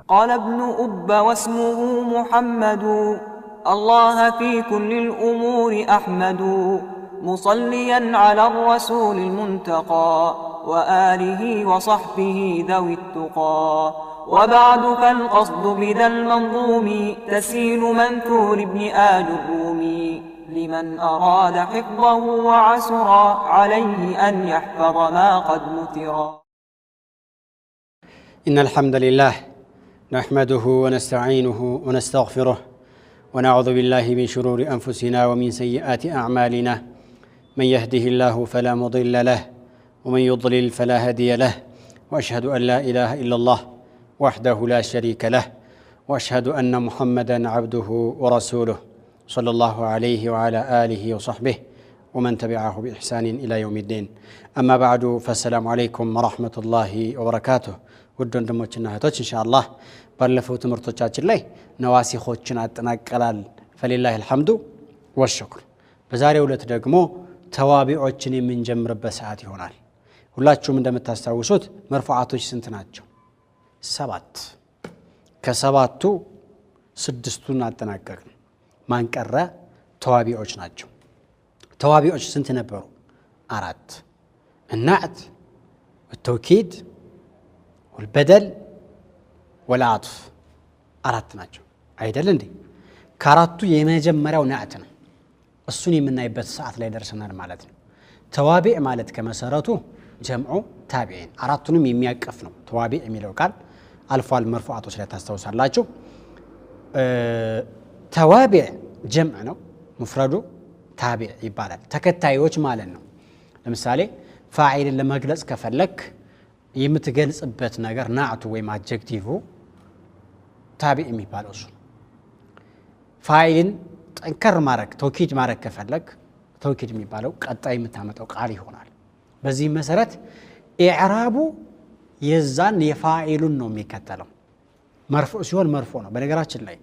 قال ابن أب واسمه محمد الله في كل الأمور أحمد مصليا على الرسول المنتقى وآله وصحبه ذوي التقى وبعد فالقصد بذا المنظوم تسيل منثور ابن آل الرومي لمن أراد حفظه وعسر عليه أن يحفظ ما قد نثرا. إن الحمد لله نحمده ونستعينه ونستغفره ونعوذ بالله من شرور أنفسنا ومن سيئات أعمالنا من يهده الله فلا مضل له ومن يضلل فلا هادي له وأشهد أن لا إله إلا الله وحده لا شريك له وأشهد أن محمدًا عبده ورسوله صلى الله عليه وعلى آله وصحبه ومن تبعه بإحسان إلى يوم الدين. أما بعد فالسلام عليكم ورحمة الله وبركاته. ውድ ወንድሞችና እህቶች ኢንሻአላህ ባለፈው ትምህርቶቻችን ላይ ነዋሲኾችን አጠናቀላል ፈሊላሂ الحمد والشكر። በዛሬው ዕለት ደግሞ ተዋቢዖችን የምንጀምርበት ሰዓት ይሆናል። ሁላችሁም እንደምታስታውሱት መርፉዓቶች ስንት ናቸው? 7። ከሰባቱ 6ቱን አጠናቀቅን። ማን ቀረ? ተዋቢዖች ናቸው። ተዋቢዖች ስንት ነበሩ? 4 النعت والتوكيد والبدل والعطف 4 ናቸው አይደል እንዴ? ከአራቱ የመጀመሪያው ናዕት ነው። እሱን የምናይበት ሰዓት ላይ ደርሰናል ማለት ነው። ተዋቢዕ ማለት ከመሰረቱ ጀምዑ ታቢዒን አራቱንም የሚያቀፍ ነው። ተዋቢዕ የሚለው ቃል አልፏል መርፉዓቶች ላይ ታስታውሳላችሁ። ተዋቢዕ ጀምዕ ነው፣ ሙፍረዱ ታቢዕ ይባላል። ተከታዮች ማለት ነው። ለምሳሌ ፋዒልን ለመግለጽ ከፈለክ የምትገልጽበት ነገር ናዕቱ ወይም አጀክቲቭ ታቢዕ የሚባለው እሱ። ፋዒልን ጠንከር ማድረግ ተውኪድ ማድረግ ከፈለክ ተውኪድ የሚባለው ቀጣይ የምታመጣው ቃል ይሆናል። በዚህ መሰረት ኢዕራቡ የዛን የፋዒሉን ነው የሚከተለው። መርፉዕ ሲሆን መርፉዕ ነው። በነገራችን ላይ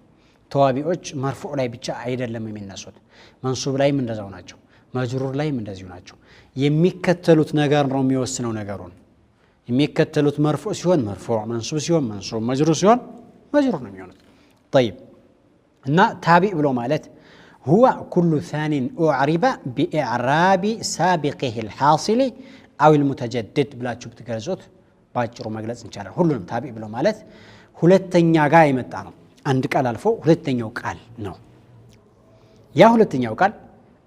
ተዋቢዖች መርፉዕ ላይ ብቻ አይደለም የሚነሱት፣ መንሱብ ላይም እንደዛው ናቸው፣ መጅሩር ላይም እንደዚሁ ናቸው። የሚከተሉት ነገር ነው የሚወስነው ነገሩን። የሚከተሉት መርፉዕ ሲሆን መርፉዕ፣ መንሱብ ሲሆን መንሱብ፣ መጅሩር ሲሆን መጅሩር ነው የሚሆኑት። طيب እና ታቢዕ ብሎ ማለት هو كل ثان أعرب بإعراب سابقه الحاصل أو المتجدد ብላችሁ ብትገልጹት ባጭሩ መግለጽ እንችላለን። ሁሉንም ታቢዕ ብሎ ማለት ሁለተኛ ጋር የመጣ ነው። አንድ ቃል አልፎ ሁለተኛው ቃል ነው። ያ ሁለተኛው ቃል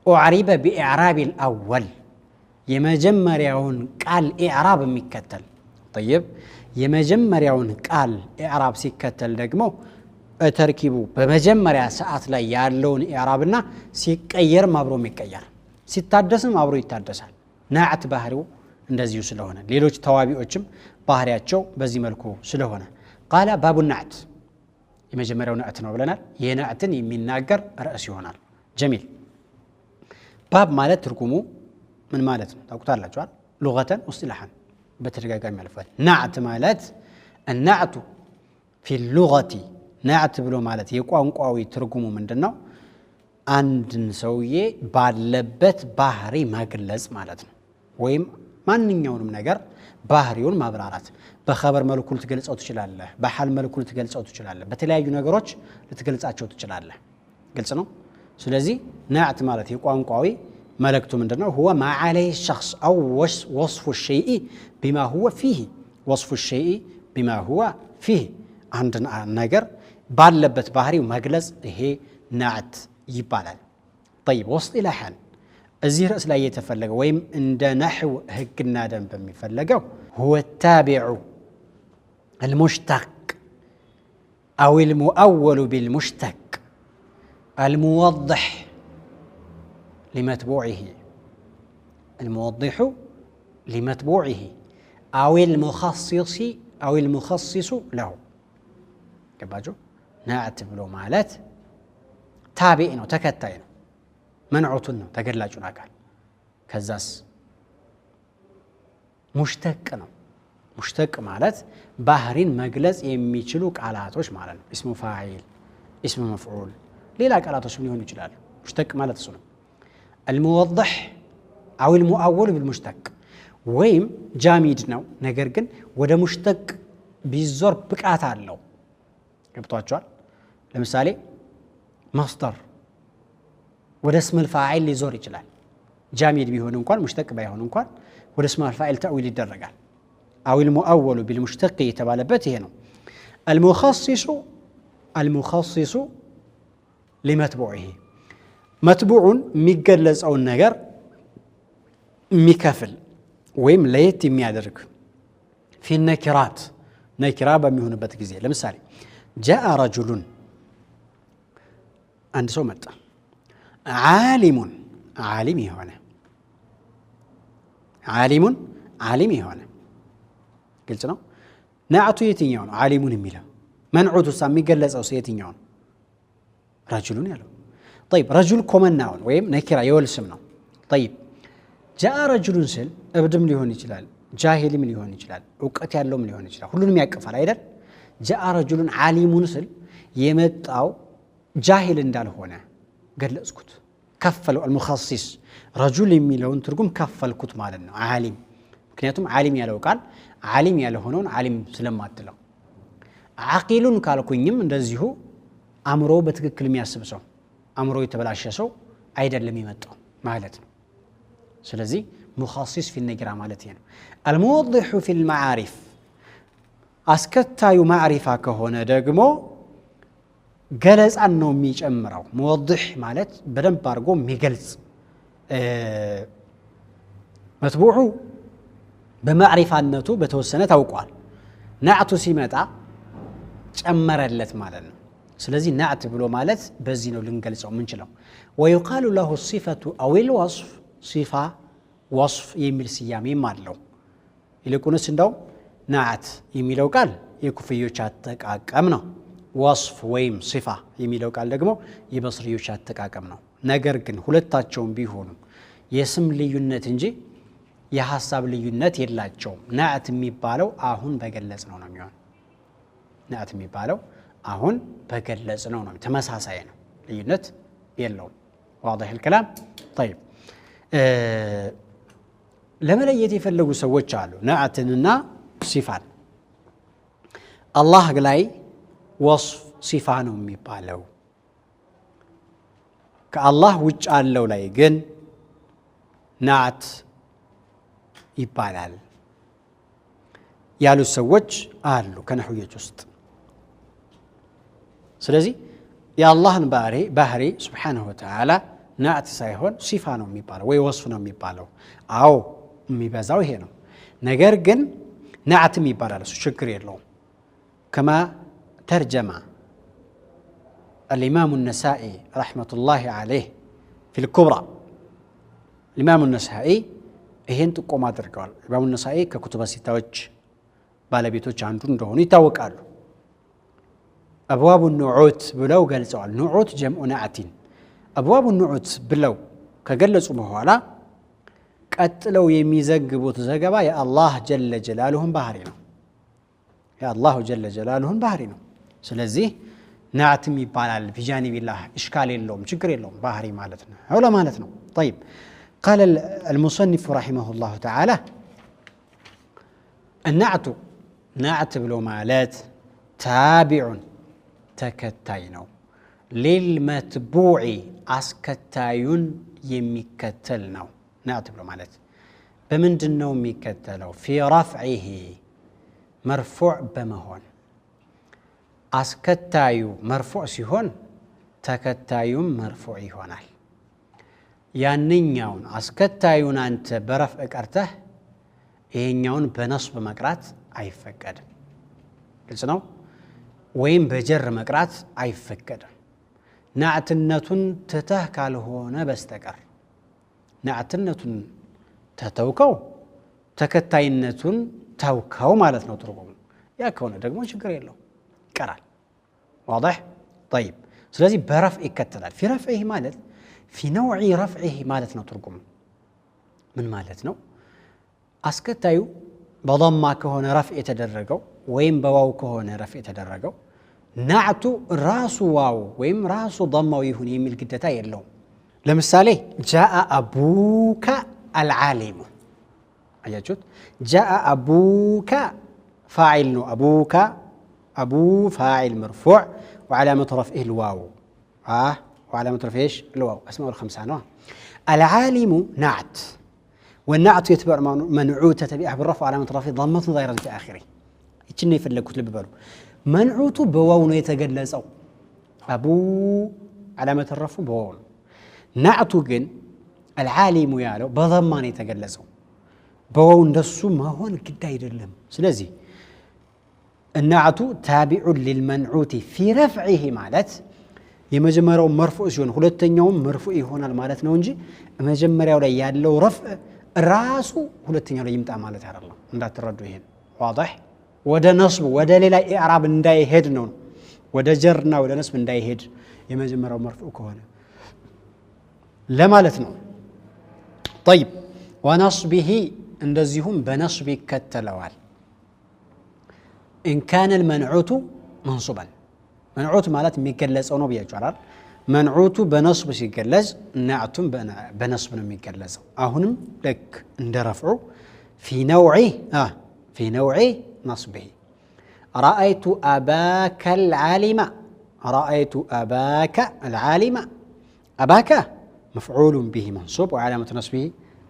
أعرب بإعراب الأول የመጀመሪያውን ቃል ኢዕራብ የሚከተል طيب የመጀመሪያውን ቃል ኢዕራብ ሲከተል ደግሞ ተርኪቡ በመጀመሪያ ሰዓት ላይ ያለውን ኢዕራብና ሲቀየርም አብሮ የሚቀየር ሲታደስም አብሮ ይታደሳል። ናዕት ባህሪው እንደዚሁ ስለሆነ ሌሎች ተዋቢዖችም ባህሪያቸው በዚህ መልኩ ስለሆነ ቃለ ባቡ ናዕት የመጀመሪያው ናዕት ነው ብለናል። የናዕትን የሚናገር ርዕስ ይሆናል። ጀሚል ባብ ማለት ትርጉሙ ምን ማለት ነው ታውቁታላችሁ? ሉገተን ወስጢላሐን በተደጋጋሚ ያልፋል። ናዕት ማለት النعت في اللغة ናዕት ብሎ ማለት የቋንቋዊ ትርጉሙ ምንድነው? አንድን ሰውዬ ባለበት ባህሪ መግለጽ ማለት ነው። ወይም ማንኛውንም ነገር ባህሪውን ማብራራት። በኸበር መልኩ ልትገልጸው ትችላለህ፣ በሐል መልኩ ልትገልጸው ትችላለህ፣ በተለያዩ ነገሮች ልትገልጻቸው ትችላለህ። ግልጽ ነው። ስለዚህ ናዕት ማለት የቋንቋዊ ملكته من دونه هو ما عليه الشخص أو وصف الشيء بما هو فيه، وصف الشيء بما هو فيه. عندنا نجر باللبت بحري ومجلس هي نعت يبالال. طيب وسط إلى حال الزير لا يتفلق ويم عند نحو هك النادم بمفلقه هو التابع المشتق أو المؤول بالمشتق الموضح لمتبوعه، الموضح لمتبوعه أو المخصص له. كباجو نعت بلو مالات تابعين وتكتين منعوتنا تقلاجنا قال كزاس مشتق مشتق مالات ባህሪን መግለጽ የሚችሉ ቃላቶች ማለት ነው። اسم فاعل اسم مفعول ሌላ ቃላቶች ሊሆኑ ይችላሉ። مشتق ማለት እሱ ነው። الموضح أو المؤول بالمشتق ወይም ጃሚድ ነው ነገር ግን ወደ ሙሽተቅ ቢዞር ብቃት አለው ገብቷቸዋል ለምሳሌ ማስደር ወደ اسم الفاعل ሊዞር ይችላል ጃሚድ ቢሆን እንኳን ሙሽተቅ ባይሆን እንኳን ወደ اسم الفاعل ተأዊል ይደረጋል أو المؤول بالمشتق የተባለበት ይሄ ነው المخصص لمتبوعه መትቡዑን የሚገለጸውን ነገር የሚከፍል ወይም ለየት የሚያደርግ في النكرات ነኪራ በሚሆንበት ጊዜ ለምሳሌ جاء رجل አንድ ሰው መጣ ዓሊም የሆነ ዓሊም ግልጽ ነው ናዕቱ የትኛው ነው ዓሊሙን የሚለው መንዑቱ የሚገለጸው የትኛው ነው ረጁሉን ያለው طيب رجل ኮመናውን ወይም ነኪራ የወል ስም ነው طيب جاء رجل ስል እብድም ሊሆን ይችላል ጃሂልም ሊሆን ይችላል ዕውቀት ያለውም ሊሆን ይችላል ሁሉንም ያቀፋል አይደል جاء رجل ዓሊሙን ስል የመጣው ጃሂል እንዳልሆነ ገለጽኩት ከፈለው المخصص رجل የሚለውን ትርጉም ከፈልኩት ማለት ነው ዓሊም ምክንያቱም ዓሊም ያለው ቃል ዓሊም ያልሆነውን ዓሊም ስለማትለው ዓቂሉን ካልኩኝም እንደዚሁ አምሮ በትክክል የሚያስብ ሰው አምሮ የተበላሸ ሰው አይደለም ይመጣው ማለት ነው ስለዚህ مخصص في النكرة ማለት ነው الموضح في المعارف አስከታዩ ማዕሪፋ ከሆነ ደግሞ ገለጻን ነው የሚጨምረው موضح ማለት በደንብ አድርጎ የሚገልጽ መትቡዑ በማዕሪፋነቱ በተወሰነ ታውቋል ናዕቱ ሲመጣ ጨመረለት ማለት ነው ስለዚህ ናዕት ብሎ ማለት በዚህ ነው ልንገልጸው ምንችለው ويقال له الصفة أو الوصف صفة وصف የሚል ስያሜም አለው ይልቁንስ እንደው ናዕት የሚለው ቃል የኩፍዮች አጠቃቀም ነው ወስፍ ወይም ሲፋ የሚለው ቃል ደግሞ የበስሪዮች አጠቃቀም ነው ነገር ግን ሁለታቸውም ቢሆኑ የስም ልዩነት እንጂ የሐሳብ ልዩነት የላቸውም ናዕት የሚባለው አሁን በገለጽ ነው የሚሆነው ናዕት የሚባለው አሁን በገለጽ ነው ተመሳሳይ ነው ልዩነት የለውም واضح الكلام طيب ለመለየት የፈለጉ ሰዎች አሉ ናዕትንና ሲፋን አላህ ላይ ወስፍ ሲፋ ነው የሚባለው ከአላህ ውጭ ያለው ላይ ግን ናዕት ይባላል ያሉ ሰዎች አሉ ከነህዮች ውስጥ ስለዚህ የአላህን ባህሪ ሱብሓነሁ ወተዓላ ናዕት ሳይሆን ሲፋ ነው የሚባለው ወይ ወስፍ ነው የሚባለው አዎ የሚበዛው ይሄ ነው ነገር ግን ናዕትም ይባላል እሱ ችግር የለውም ከማ ተርጀማ الإمام النسائي رحمة الله عليه في الكبرى الإمام النسائي ይሄን ጥቆማ አድርገዋል ኢማሙ ነሳኢ ከኩቱበ ሲታዎች ባለቤቶች አንዱ እንደሆኑ ይታወቃሉ አብዋቡ ኑዑት ብለው ገልጸዋል ኑዑት ጀምዑ ናዕቲን አብዋቡ ኑዑት ብለው ከገለጹ በኋላ ቀጥለው የሚዘግቡት ዘገባ የአላህ ጀለ ጀላሉሁን ባህሪ ነው የአላህ ጀለ ጀላሉሁን ባህሪ ነው ስለዚህ ናዕትም ይባላል ቢጃኒቢላህ ኢሽካል የለውም ችግር የለውም ባህሪ ማለት ነው አውላ ማለት ነው طيب قال المصنف رحمه الله تعالى النعت بلو مالات تابع تكتاينو للمتبوع اسكتايون يمكتلنو نعت بلو مالات بمندنو ميكتلو في رفعه مرفوع بمهون اسكتايو مرفوع سيهون تكتايون مرفوع يهونال ያንኛውን አስከታዩን አንተ በረፍዕ ቀርተህ ይሄኛውን በነስብ መቅራት አይፈቀድም ግልጽ ነው ወይም በጀር መቅራት አይፈቀድም ናዕትነቱን ተተህ ካልሆነ በስተቀር ናዕትነቱን ተተውከው ተከታይነቱን ተውከው ማለት ነው ትርጉሙ ያ ከሆነ ደግሞ ችግር የለው ይቀራል واضح طيب ስለዚህ በረፍዕ ይከተላል في رفعه ማለት في نوع رفعه مالتنا ترجم من مالتنا اسكتايو بضمه كهونه رفع يتدرجوا ويم بواو كهونه رفع يتدرجوا نعتو راس واو ويم راس ضمه يهون يميل قدتا يلو لمثالي جاء ابوك العالم اياجوت جاء ابوك فاعل ابوك أبو فاعل مرفوع وعلامة رفعه الواو وعلامة رفعه إيش الواو أسماء الخمسة نوع العالم نعت والنعت يتبع منعوت تبعه بالرفع وعلامة رفعه ضمة ظاهرة في آخره يتشني في اللي كتب بالو منعوت بواو يتجلز أو أبو علامة الرفع بواو نعت جن العالم يالو بضمان يتجلزوا بواو ندسو ما هو كده يدلم سلازي النعت تابع للمنعوت في رفعه مالت يمجمروا مرفوع شون ሁለተኛው مرفوع ይሆናል ማለት ነው እንጂ መጀመሪያው ላይ ያለው رفع ራሱ ሁለተኛው ላይ ይምጣ ማለት አይደለም እንዳትረዱ ይሄን واضح ወደ ነስብ ወደ ሌላ ኢዕራብ እንዳይሄድ ነው ወደ ጀርና ወደ ነስብ እንዳይሄድ የመጀመሪያው مرفوع ከሆነ ለማለት ነው طيب ونصبه እንደዚሁም በነስብ ይከተለዋል إن كان المنعوت منصوبا منعوت مالت ميجلز أو نبيه جرار منعوت بنصب سيجلز نعتم بنصب ميجلز أهونم لك اندرفعوا في نوع نصبه رأيت أباك العالم رأيت أباك العالم أباك مفعول به منصوب وعلامة نصبه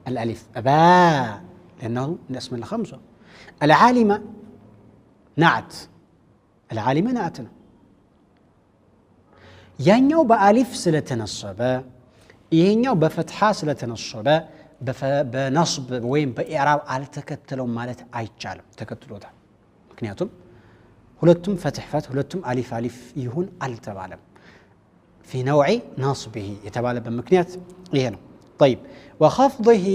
الألف أبا لأنه من اسم الخمسة العالم نعت العالم نعتنا ያኛው በአሊፍ ስለተነሰበ ይሄኛው በፈትሐ ስለተነሰበ በነስብ ወይም በኢዕራብ አልተከተለው ማለት አይቻልም ተከትሎታል ምክንያቱም ሁለቱም ፈትሐት ሁለቱም አሊፍ አሊፍ ይሁን አልተባለም في نوع نصبه يتبالى بمكنيات إيه نو طيب وخفضه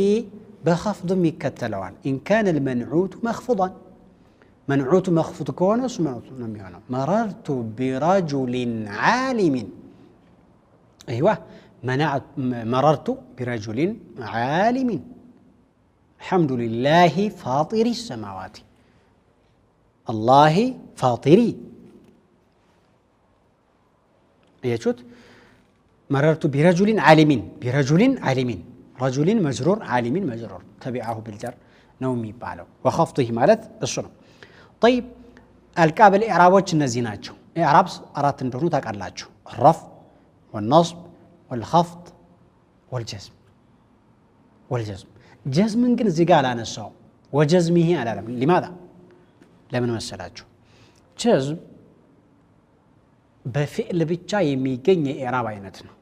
بخفض يكتلوان إن كان المنعوت مخفوضا منعوت مخفوض كونس منعوت مررت برجل عالم أيوة مررت برجل عالم الحمد لله فاطر السماوات الله فاطري يشوت مررت برجل عالم رجل مجرور عالم مجرور تبعه بالجر نومي بالو وخفضه مالت الصنع طيب الكعب الإعرابات النزيناتشو إعراب أرات ندرو تاكالاتشو الرفع والنصب والخفض والجزم جزم ممكن زيقال عن الصوم وجزمه على لماذا؟ لمن مسلاتشو جزم بفعل بيتشا يميقين إعراب عينتنا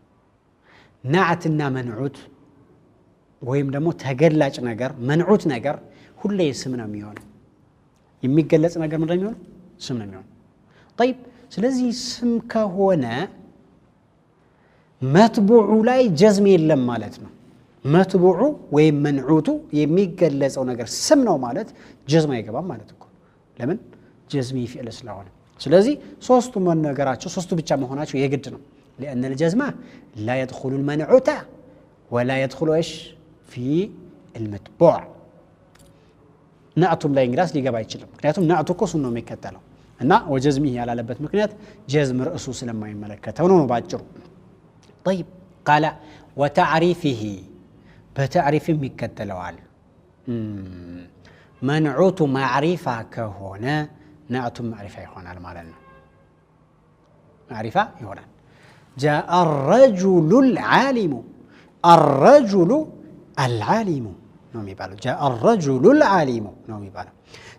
نعتنا منعوت ويم دمو تقلاج نقر منعوت نقر كل يسمنا ميون يميقلت نقر من رميون سمنا ميون طيب سلازي سمك هنا متبوع لاي جزمي اللم مالتنا متبوع ويم منعوتو يميقلت نقر سمنا مالت جزمي يقبام مالتكو لمن جزمي في الاسلام سلازي صوستو من نقراتشو صوستو بيتشا مهوناتشو يقدنا لأن الجزمة لا يدخل المنعوت ولا يدخل إيش في المتبوع نعتم لا إنجلاس لقى بايتشلم كنياتهم نعتو كوس إنه ميكتلو أنا وجزمه على لبت مكنيات جزم رأسه لما يملكته ونو باجرو طيب قال وتعريفه بتعريف ميكتلو على منعوت معرفة كهنا نعتم معرفة هنا المالنا معرفة هنا جاء الرجل العالم نوم يبالو جاء الرجل العالم نوم يبالو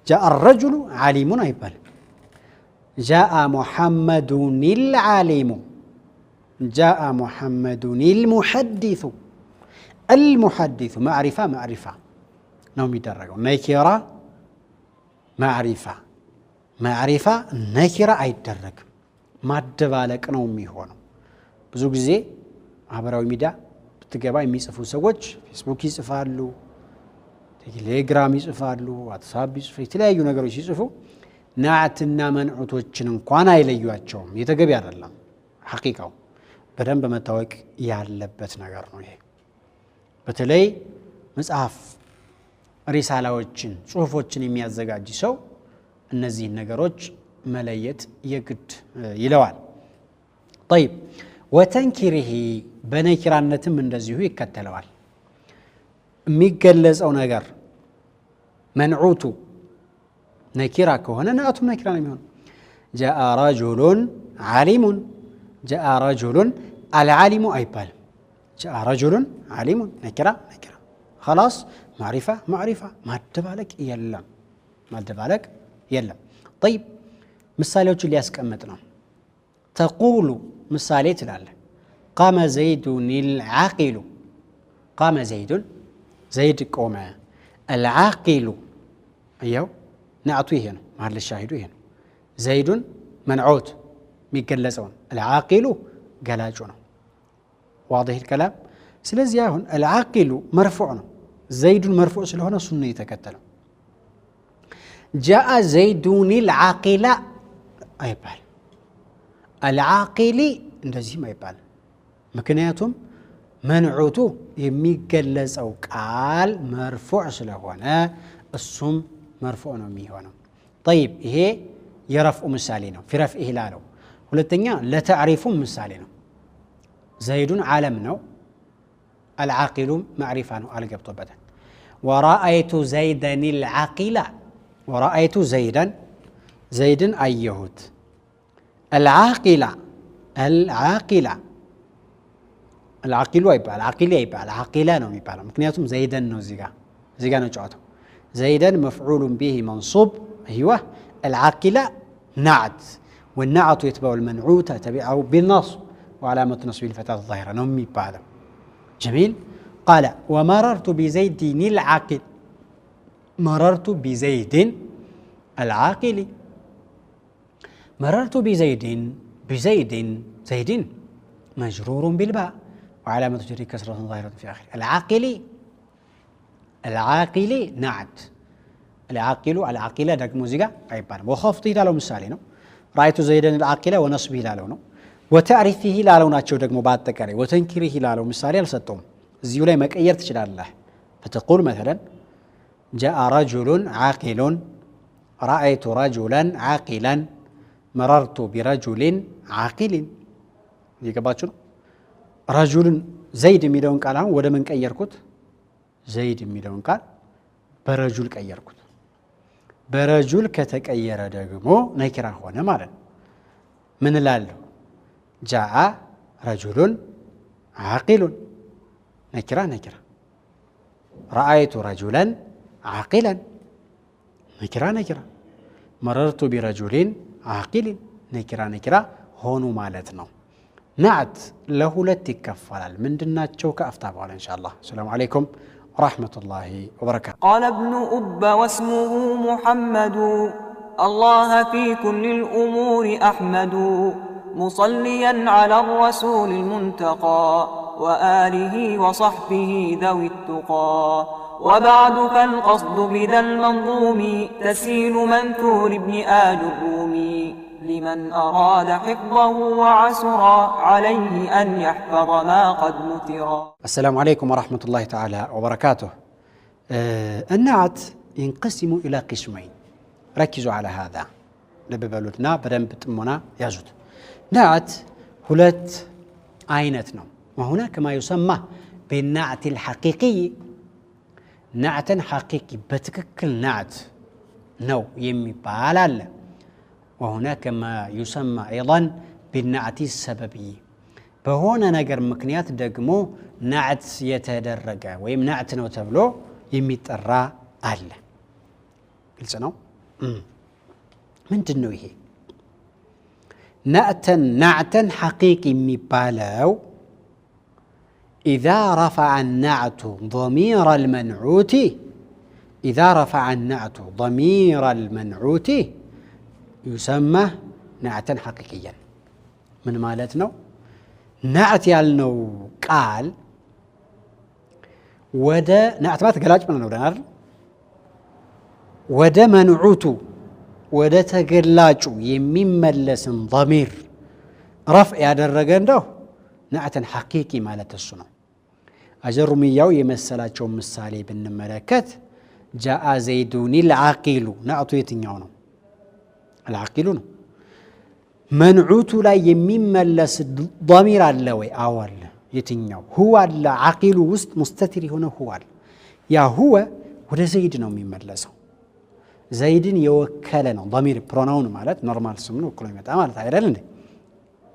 جاء الرجل عالم يبالو جاء محمد العالم جاء محمد المحدث معرفة نوم يدرجوا نكرة معرفة نكرة أي درج ما تبالك نوم يهونه ብዙ ጊዜ ማህበራዊ ሚዲያ በተገባ የሚጽፉ ሰዎች ፌስቡክ ይጽፋሉ ቴሌግራም ይጽፋሉ ዋትስአፕ ይጽፋሉ የተለያዩ ነገሮች ይጽፉ ናዕትና መንዑቶችን እንኳን አይለዩአቸውም የተገቢ አይደለም ሐቂቃው በደንብ መታወቅ ያለበት ነገር ነው ይሄ በተለይ መጽሐፍ ሪሳላዎችን ጽሁፎችን የሚያዘጋጅ ሰው እነዚህ ነገሮች መለየት የግድ ይለዋል طيب وتنكره بنكرانتم من دزيو يكتلوال ميغلز او نجر منعوت نكرا كهنا نعتم نكران يمون جاء رجل عالم جاء رجل العالم أيبال جاء رجل عالم نكرة خلاص معرفة ما تبالك يلا طيب مثاليوቹ ሊያስቀምጥነው تقول ምሳሌ ትላለህ قام زيد العاقل قام زيد ቆመ العاقل ايو نعطو ይሄ ነው ማለ ሻሂዱ ይሄ ነው زيد منعوت የሚገለጸውን العاقل ገላጩ ነው واضح الكلام ስለዚህ አሁን العاقل مرفوع ነው زيد مرفوع ስለሆነ እሱን ነው የተከተለው جاء زيد العاقل አይባል العاقل እንደዚህ አይባል ምክንያቱም መንዑቱ የሚገለጸው ቃል مرفوع ስለሆነ እሱም مرفوع ነው የሚሆነው طيب ይሄ የረፍዑ ምሳሌ ነው في رفعه ላለው ሁለተኛ ለተዕሪፉ ምሳሌ ነው زيد ዓለም ነው العاقل معرفة ነው አልገብቶበታል ورأيت زيدا العاقل ورأيت زيدا أيهود العاقلة يبقى العاقلة نو يبقى مكنياتهم زيدا نو زيغا نو جواتو زيدا مفعول به منصوب أيوه العاقلة نعت والنعت يتبع المنعوت تبعه بالنصب وعلامة نصب الفتاة الظاهرة نو يبقى جميل قال ومررت بزيد العاقل مررت بزيد العاقل مررت زيد مجرور بالباء وعلامة جره كسرة ظاهرة في آخره العاقل نعت العاقلة دك موزيكا عيبان وخفضي لالو مثالي نو رأيت زيدا العاقلة ونصبه لالو نو وتعرفه لالو ناتشو دك مباد تكاري وتنكره لالو مثالي لستوم زيو لاي مكير تشلال الله فتقول مثلا جاء رجل عاقل رأيت رجلا عاقلا مررت برجل عاقل يقباتشو رجل زيد ميلون قال ودا من قيركوت زيد ميلون قال برجل قيركوت برجل كتقير ደግሞ ነኪራ ሆነ ማለት ምን ላለው جاء رجل عاقل نكرة رأيت رجلا عاقلا نكرة مررت برجل عاقل نكرة هونو مالتنا نعت له لتكفل من دناتشو كأفتاب إن شاء الله السلام عليكم ورحمة الله وبركاته قال ابن أب واسمه محمد الله في كل الأمور أحمد مصليا على الرسول المنتقى وآله وصحبه ذوي التقى وبعد فالقصد بذا المنظوم تسهيل منثور ابن آل الرومي لمن أراد حفظه وعسرا عليه أن يحفظ ما قد نثرا. السلام عليكم ورحمة الله تعالى وبركاته. النعت ينقسم إلى قسمين ركزوا على هذا لببلوتنا بدن بتمنا يزود نعت هلت عينتنا وهناك ما يسمى بالنعت الحقيقي نعتا حقيقي بتككل نعت نو يمي بالال وهناك ما يسمى أيضا بالنعت السببي فهنا نجر مكنيات دقمو نعت يتدرج ويم نعت نو تبلو يمي ترى أهل قلت نو من تنويه نعتا حقيقي مبالو إذا رفع النعت ضمير المنعوت يسمى نعتا حقيقيا من مالتنا نعت يالنو قال ودا نعت ما تقلاج من نودار ودا منعوتو ودا تقلاجو يمملسن ضمير رفع ያደረገ እንደው نعتا حقيقي مالت السنة أجرمياو يمثلاቸው ምሳሌ ብንመለከት جاء زيدون العاقل نعطو የትኛው ነው العاقل ነው منعوت ላይ የሚመለስ ضمير አለ ወይ አዎ አለ የትኛው هو አለ عاقل ውስጥ مستتر የሆነ هو አለ ያ هو ወደ ዘይድ ነው የሚመለሰው ዘይድን የወከለ ነው ضمير ፕሮናውን ማለት ኖርማል ስም ነው ወክሎ ይመጣ ማለት አይደል እንዴ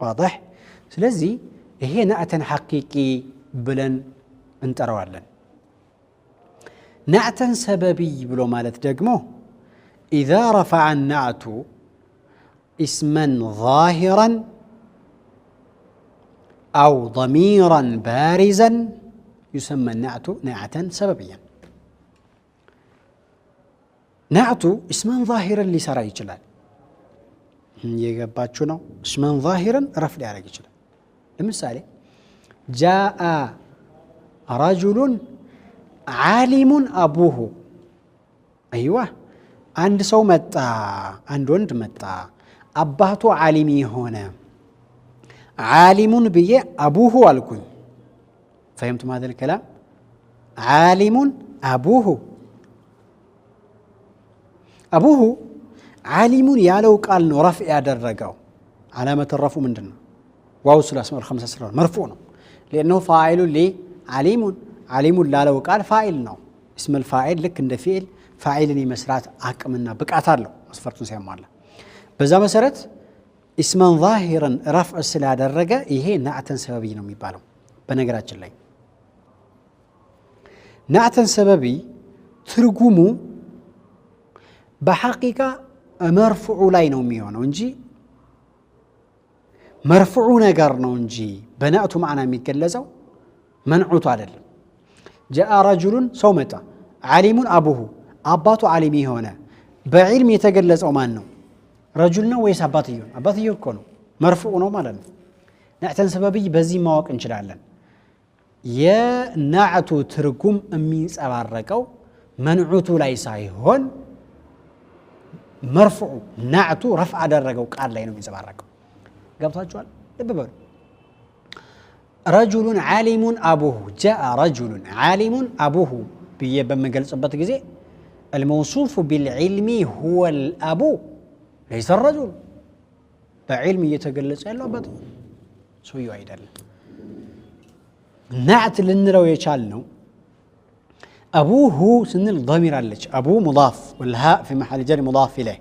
واضح ስለዚህ ይሄ ናዕተን ሐቂቂ ብለን እንጠራዋለን ናዕተን ሰበቢ ብሎ ማለት ደግሞ إذا رفع النعت اسما ظاهرا أو ضميرا بارزا يسمى النعت نعتا سببيا نعت اسما ظاهرا لسرى يجلال يقباتشو نو اسما ظاهرا رفع على يجلال المثال جاء رجل عالم أبوه أيوة عند سو متى عند وند متى أباته عالمي هنا عالم بي أبوه والكن فهمتم هذا الكلام عالم أبوه أبوه عالم يالو قال رفع درجه علامة الرفع من دنا واو الأسماء الخمسة سرور مرفوع لأنه فاعل لي عليم لا لو قال فاعل نو اسم الفاعل لك عند فعل فاعل لي مسرات أكملنا بقعت له مسفرتون سيما الله بذا مسرت اسما ظاهرا رفع السلا درجة إيه نعتا سببي نومي بالو بنقرات الله نعتا سببي ترجمو بحقيقة مرفوع لاي نومي هنا ونجي مرفوع نجار نونجي بنأتو معنا ميكلزو منعوتو عدل جاء رجل صومتا عليم أبوه أباتو علمي هنا بعلم يتجلز أمانه رجلنا ويس أباتيون كونو مرفوع نو مالن نعتن سببي بزي مواق انشلالن يا نعتو تركم أميس أباركو منعوتو لايساي هون مرفوع نعتو رفع درجو قال لا ينمي أباركو قبطاچوال لببل رجل عالم أبوه جاء رجل عالم أبوه بمجلسبت غزي الموصوف بالعلم هو الأبو ليس الرجل بعلم يتجلس إلا أبدا سوي عيدل نعت لنرو يشالنو أبوه سن الضمير عليك أبو مضاف والهاء في محل جر مضاف إليه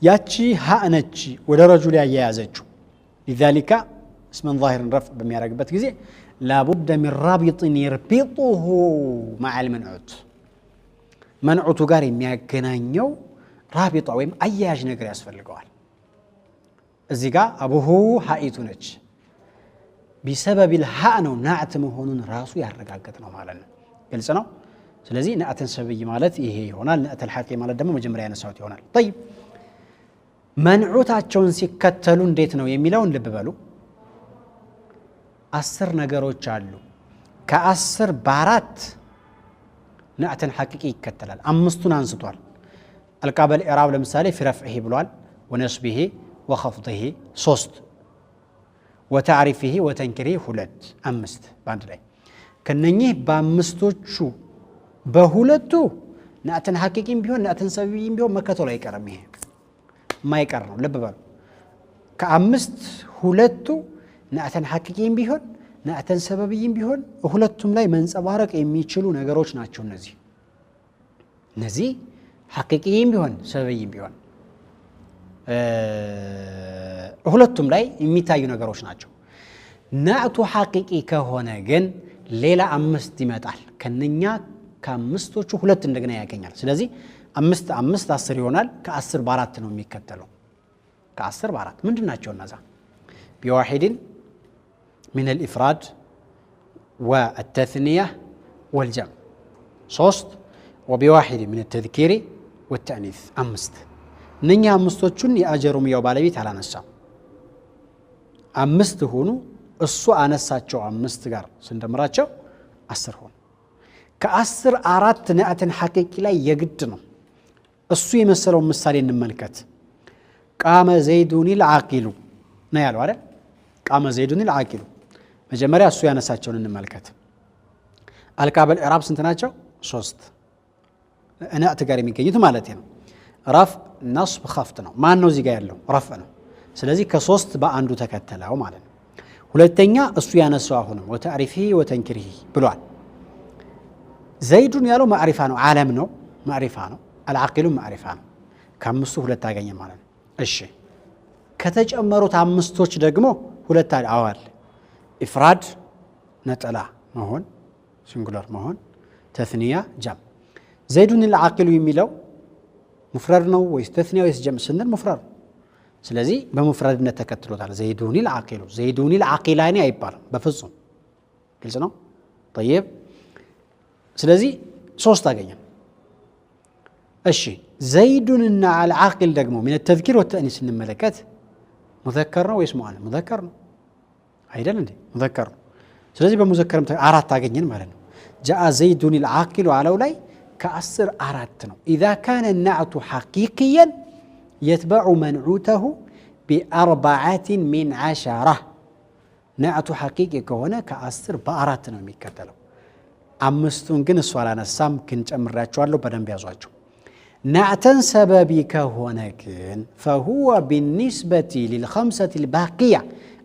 ياتشي هاء نتشي ولا رجل يازجو لذلك اسم ظاهر رفع بميراقبت غزي لابد من رابط يربطه مع المنعوت منعوت غاري مياغنانيو رابطه ويم اياج نغير يسفلقوال ازيغا ابوه هايتو نچ بسبب الهاء نو نعت مهونن راسو يارغاغت نو مالن ግልጽ ነው ስለዚህ نعتن سبي ማለት ይሄ ይሆናል نعت الحقي ማለት ደግሞ መጀመሪያ ያነሳውት ይሆናል طيب መንዑታቸውን ሲከተሉ እንዴት ነው የሚለውን ልብ በሉ 10 ነገሮች አሉ ከ10 በአራት نعتن حقيقي ይከተላል አምስቱን አንስቷል القابل اعراب ለምሳሌ في رفعه ብሏል ونصبه وخفضه 3 وتعريفه وتنكيره 2 5 ባንድ ላይ ከነኚህ በአምስቶቹ በሁለቱ نعتن حقيقيም ቢሆን نعتن ሰብይም ቢሆን መከተሉ አይቀርም ይሄ ማይቀር ነው ልብ በሉ ከአምስት ሁለቱ نعتن حقيقيም ቢሆን نعتن ሰበብይም ቢሆን ሁለቱም ላይ መንጸባረቅ የሚችሉ ነገሮች ናቸው እነዚህ حقيقيም ቢሆን ሰበብይም ቢሆን ሁለቱም ላይ የሚታዩ ነገሮች ናቸው نعت حقيقي ከሆነ ግን ሌላ አምስት ይመጣል ከነኛ ከአምስቶቹ ሁለት እንደገና ያገኛል ስለዚህ 5 5 10 ይሆናል ከ10 በአራት ነው የሚከተለው ከ10 በአራት ምንድናቸው እነዛ بواحد من الإفراد والتثنية والجمع 3 وبواحد من التذكير والتأنيث 5 ننيا አምስቶቹን ያጀሩም ያው ባለቤት አላነሳም 5 ሆኑ እሱ አነሳቸው 5 ጋር ስንደምራቸው 10 ሆኑ ከ10 አራት نعتن حقيقي ላይ የግድ ነው እሱ የመሰለው ምሳሌ እንመልከት قام زيدون العاقل ነው ያለው አይደል قام زيدون العاقل መጀመሪያ እሱ ያነሳቸውን እንመልከት القابل اعراب ስንት ናቸው 3 نعت ጋር የሚገኙት ማለት ነው رفع نصب خفض ነው ማን ነው እዚህ ጋር ያለው رفع ነው ስለዚህ ከ3 በአንዱ ተከተለው ማለት ነው ሁለተኛ እሱ ያነሳው አሁንም وتعريفه وتنكيره ብሏል زيد ያለው ማዕሪፋ ነው ዓለም ነው ማዕሪፋ ነው العاقل معرفة ከአምስቱ ሁለት አገኘ ማለት ነው። እሺ ከተጨመሩት አምስቶች ደግሞ ሁለት አዋል ኢፍራድ ነጠላ መሆን ሲንጉላር መሆን ተስኒያ ጀም ዘይዱን العاقل የሚለው ሙፍረድ ነው ወይስ ተስኒያ ወይስ ጀም ስንል ሙፍረድ ስለዚህ በሙፍረድነት ተከትሎታል ዘይዱን العاقل ዘይዱን العاقلان አይባልም በፍጹም ግልጽ ነው طيب ስለዚህ ሶስት አገኘን እሺ ዘይዱንና العاقل ደግሞ من التذكير والتأنيث እንመለከት ሙዘከር ነው ወይስ ሙአነስ ሙዘከር ነው አይደል እንዴ ሙዘከር ነው ስለዚህ በሙዘከርም አራት አገኘን ማለት ነው جاء زيد العاقل على لاي كأسر أراتنا إذا كان النعت حقيقيا يتبع منعوته ب4 من 10 نعت حقيقي كهنا كأسر بأراتنا ميكتلو أمستون جن السؤال أنا سام كنت أمرأتشوالو بدن بيازواجو نعتن سببي كهنا كن فهو بالنسبة للخمسة الباقية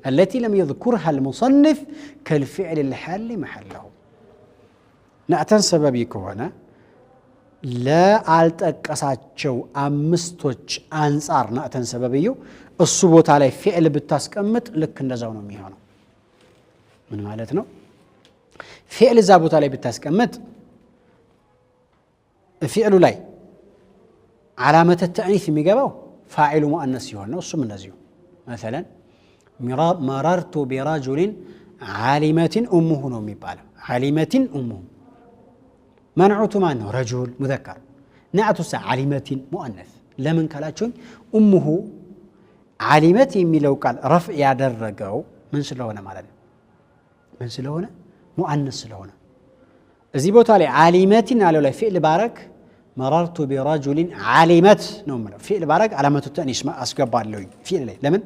التي لم يذكرها المصنف كالفعل الحال محله نعتن سببي كهنا لا ألتقساتشو أمستوش أنصار نعتن سببيو الصبوت على فعل بالتاسكمت لك نزاونو ميهانو من مالتنا فعل زابوت على بالتاسكمت فعل لاي علامة التأنيث ميقابو فاعل مؤنث يهون وصم النزيو مثلا مررت برجل عالمة أمه نومي بالا عالمة أمه منعوت مانه رجل مذكر نعت عالمة مؤنث لمن كلاتشون أمه عالمة ميلو قال رفع يدرجو من سلونا مالنا من سلونا مؤنث سلونا زي بوتالي عالمة على لا فعل بارك مررت برجل عالمة نوم فعل بارك علامة التأنيث ما أسقبال له فعل لمن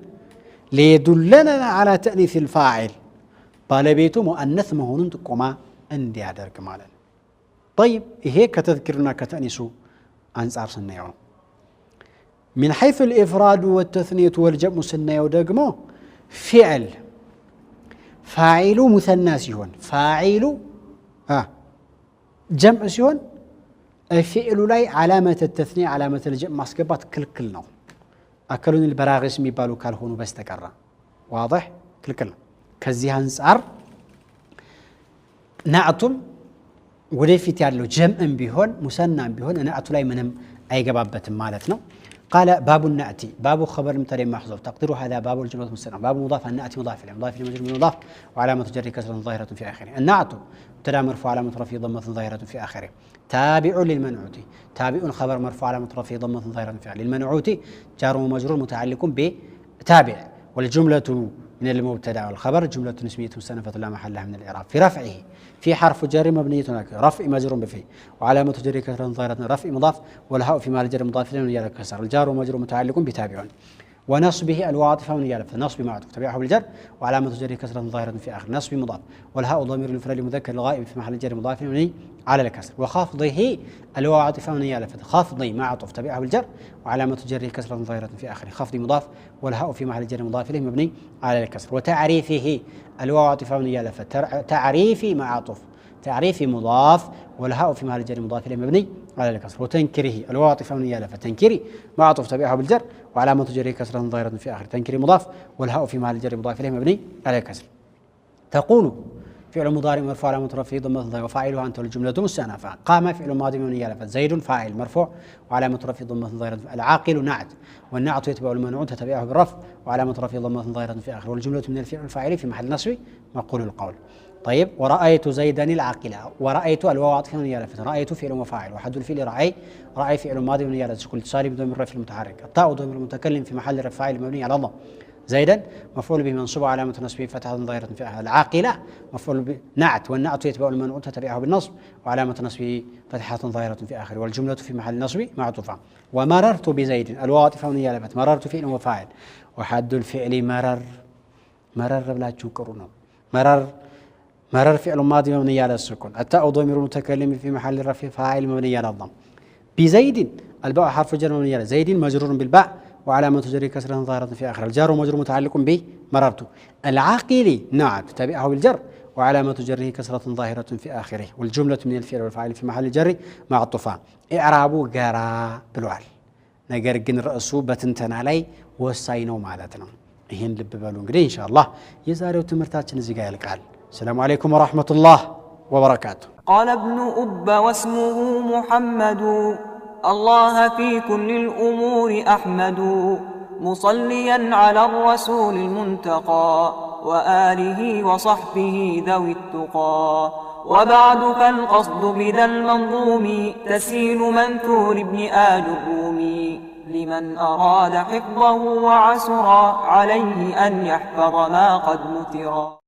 ليدلنا على تأنيث الفاعل بالبيته مؤنث مهون تقوما عندي أدرك مالنا طيب هيك كتذكرنا كتأنيسو أنصار سنيو من حيث الإفراد والتثنية والجمع سنيو دقمو فعل فاعل مثنى سيون فاعل جمع سيون الفعل لاي علامة التثنية علامة الجمع مسكبات كلنا أكلون البراغس ميبالو كالهونو بستكرا واضح كلنا كزي أنصار نعتم وديفيت يالله جمع بيهون مسنى بيهون نعت لاي منهم أي جبابة مالتنا قال باب النعت باب خبر مترين محذوف تقديره هذا باب الجملة المستنى باب مضاف النعت مضاف إليه مضاف إليه مجرور مضاف وعلامة جر كسرة ظاهرة في آخره النعت مبتدا مرفوع علامة رفعه ضمة ظاهرة في آخره تابع للمنعوت تابع خبر مرفوع علامة رفعه ضمة ظاهرة في آخره للمنعوت جار ومجرور متعلق بتابع والجملة من المبتدا والخبر جملة اسمية مستأنفة لا محل لها من الإعراب في رفعه في حرف جر مبنية هناك رفع مجرور بفي وعلامة جر كسرة ظاهرة رفع مضاف والهاء في محل جر مضاف إليه من كسر الجار ومجرور متعلق بتابع ونصبه الواطفة من يالف نصب معطوف تبعه بالجر وعلامة جر كسرة ظاهرة في آخر نصب مضاف والهاء ضمير المفرد المذكر الغائب في محل جر مضاف إليه على الكسر وخافضه الواطفة من يالف خافضي معطوف تبعه بالجر وعلامة جر كسرة ظاهرة في آخر خفض مضاف والهاء في محل جر مضاف إليه مبني على الكسر وتعريفه الواطفة من يالف تعريفي معطوف تعريفي مضاف والهاء في محل جر مضاف إليه مبني على الكسر وتنكره الواطفة من يالف تنكري معطوف تبعه بالجر وعلامة جر كسرة ظاهرة في آخر تنكري مضاف والهاء في محل جر مضاف إليه مبني على الكسر تقول فعل مضارع مرفوع علامة رفعه ضمة ظاهرة وفاعله أنت الجملة مستأنفة قام فعل ماضي من يالف زيد فاعل مرفوع وعلامة رفعه ضمة ظاهرة العاقل نعت والنعت يتبع المنعوت تتبعه بالرفع وعلامة رفعه ضمة ظاهرة في آخر والجملة من الفعل الفاعل في محل نصب مقول القول طيب ورأيت زيدا العاقلة ورأيت الواو عاطفة من يالف رأيت فعل وفاعل وحد الفعل رأي فعل ماضي من يالف كل اتصال بضمير الرفع المتحرك التاء ضمير المتكلم في محل رفع فاعل مبني على الله زيدا مفعول به منصوب علامة نصبه فتحة ظاهرة في آخر العاقلة مفعول به نعت والنعت يتبع المنعوت تتبعه بالنصب وعلامة نصبه فتحة ظاهرة في آخر والجملة في محل نصب معطوفة ومررت بزيد الواو عاطفة من يالف مررت فعل وفاعل وحد الفعل مرر بلا تشكرونه مرر فعل ماضي مبني على السكون التاء ضمير المتكلم في محل رفع فاعل مبني على الضم بزيد الباء حرف جر مبني على زيد مجرور بالباء وعلامة جر كسرة ظاهرة في آخر الجار ومجرور متعلق به مررت العاقل نعت تبعه بالجر وعلامة جره كسرة ظاهرة في آخره والجملة من الفعل والفاعل في محل جر معطوفة إعراب جرى بالوعل ነገር ግን ርዕሱ በትንተና ላይ ወሳኝ ነው ማለት ነው። ይሄን ልብ በሉ እንግዲህ ኢንሻአላህ የዛሬው ትምህርታችን እዚህ ጋር ያልቃል። ሰላም አለይኩም ወራህመቱላህ ወበረካቱ። قال ابن أب واسمه محمد الله في كل الأمور أحمد مصليا على الرسول المنتقى وآله وصحبه ذوي التقى وبعد فالقصد بذا المنظوم تسيل منثور ابن آل الرومي لمن أراد حفظه وعسرا عليه أن يحفظ ما قد نثرا.